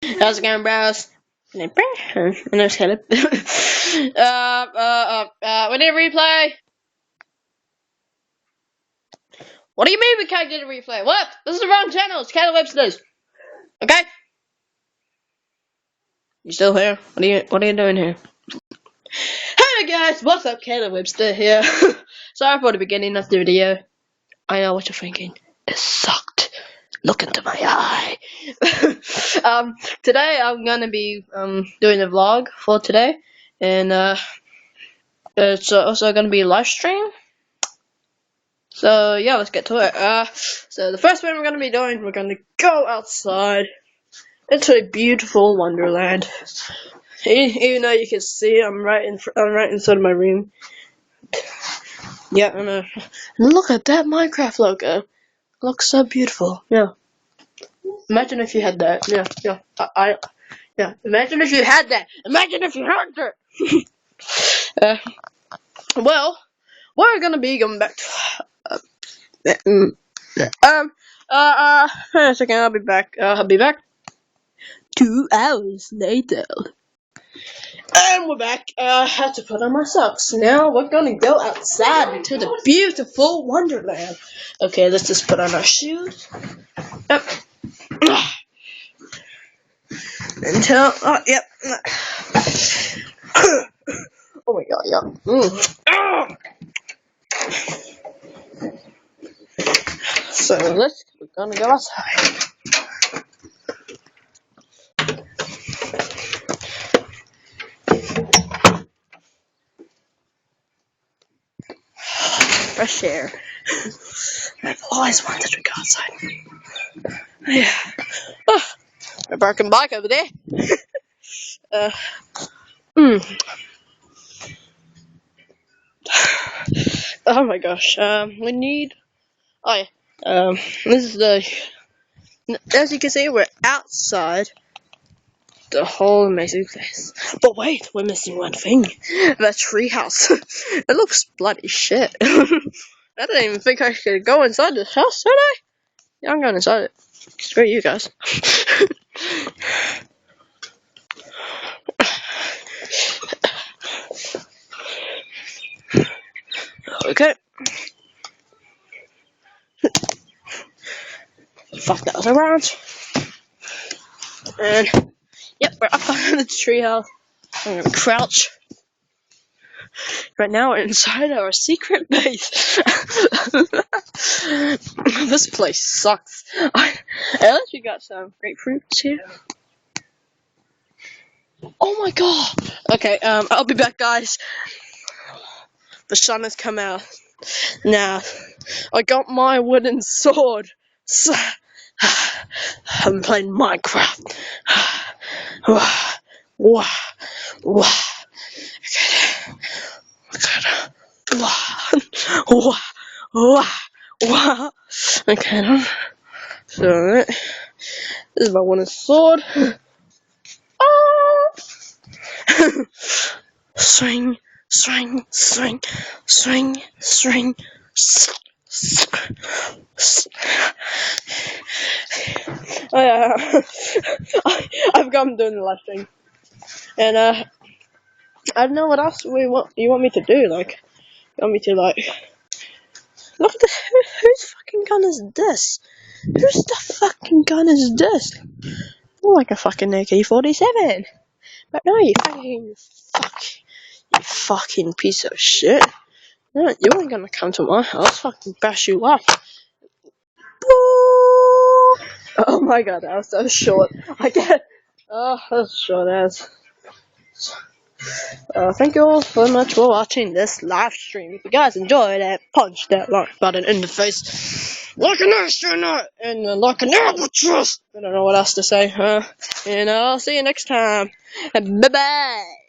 How's it going, bros? No, Caleb. We need a replay. What do you mean we can't get a replay? What? This is the wrong channel. It's Caleb Webster's. Okay? You still here? What are you doing here? Hey guys, what's up? Caleb Webster here. Sorry for the beginning of the video. I know what you're thinking. It sucked. Look into my eye. Today I'm gonna be doing a vlog for today, and it's also gonna be a live stream. So yeah, let's get to it. So the first thing we're gonna be doing, we're gonna go outside into a beautiful wonderland. Even though you can see, I'm right inside of my room. Yeah, and look at that Minecraft logo. It looks so beautiful. Yeah. Imagine if you had that. Yeah. Yeah. Imagine if you had that. Imagine if you had that. Well, we're gonna be going back to. Wait a second. I'll be back. I'll be back. 2 hours later. And we're back. I had to put on my socks. Now we're gonna go outside into the beautiful wonderland. Okay, let's just put on our shoes. Yep. Until, yep. Oh my god, yeah. So we're gonna go outside. Fresh air. I've always wanted to go outside. Yeah. Oh, a broken bike over there. Oh my gosh. We need. Oh yeah. This is the. As you can see, we're outside the whole amazing place. But wait, we're missing one thing. That treehouse. It looks bloody shit. I didn't even think I could go inside this house, did I? Yeah, I'm going inside it. Screw you guys. Okay. Fuck, that was a round. And, yep, we're up on the treehouse. I'm gonna crouch. Right now we're inside our secret base. This place sucks. At least we got some grapefruits here. Oh my god. Okay, I'll be back, guys. The sun has come out. Now, I got my wooden sword. I'm playing Minecraft. Okay, so this is my wooden sword. Swing, swing, swing, swing, swing. Oh yeah, I've got doing the live stream, and I don't know what else you want me to do. Like, you want me to look at this? Whose fucking gun is this? Whose the fucking gun is this? More like a fucking AK-47. But no, you fucking piece of shit. No, you ain't gonna come to my house. Fucking bash you up. Oh my god, that was so short. I get. Oh, that's short ass. Thank you all so much for watching this live stream. If you guys enjoyed it, punch that like button in the face like an astronaut and like an albatross. I don't know what else to say. And I'll see you next time. Bye bye.